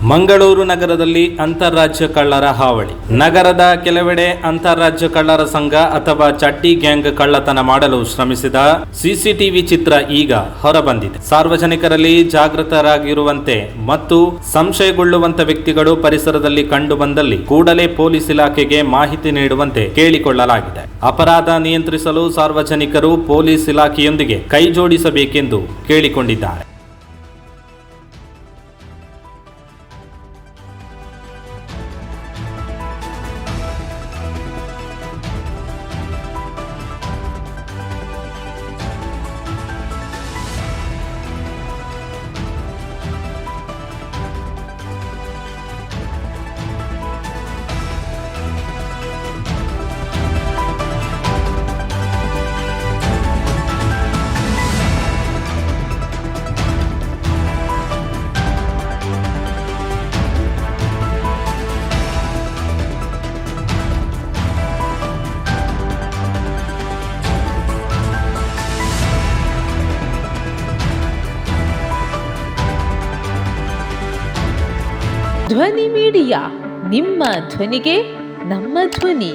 ಮಂಗಳೂರು ನಗರದಲ್ಲಿ ಅಂತಾರಾಜ್ಯ ಕಳ್ಳರ ಹಾವಳಿ. ನಗರದ ಕೆಲವೆಡೆ ಅಂತಾರಾಜ್ಯ ಕಳ್ಳರ ಸಂಘ ಅಥವಾ ಚಡ್ಡಿ ಗ್ಯಾಂಗ್ ಕಳ್ಳತನ ಮಾಡಲು ಶ್ರಮಿಸಿದ ಸಿಸಿಟಿವಿ ಚಿತ್ರ ಈಗ ಹೊರಬಂದಿದೆ. ಸಾರ್ವಜನಿಕರಲ್ಲಿ ಜಾಗೃತರಾಗಿರುವಂತೆ ಮತ್ತು ಸಂಶಯಗೊಳ್ಳುವಂತ ವ್ಯಕ್ತಿಗಳು ಪರಿಸರದಲ್ಲಿ ಕಂಡು ಬಂದಲ್ಲಿ ಕೂಡಲೇ ಪೊಲೀಸ್ ಇಲಾಖೆಗೆ ಮಾಹಿತಿ ನೀಡುವಂತೆ ಕೇಳಿಕೊಳ್ಳಲಾಗಿದೆ. ಅಪರಾಧ ನಿಯಂತ್ರಿಸಲು ಸಾರ್ವಜನಿಕರು ಪೊಲೀಸ್ ಇಲಾಖೆಯೊಂದಿಗೆ ಕೈಜೋಡಿಸಬೇಕೆಂದು ಕೇಳಿಕೊಂಡಿದ್ದಾರೆ. ಧ್ವನಿ ಮೀಡಿಯಾ, ನಿಮ್ಮ ಧ್ವನಿಗೆ ನಮ್ಮ ಧ್ವನಿ.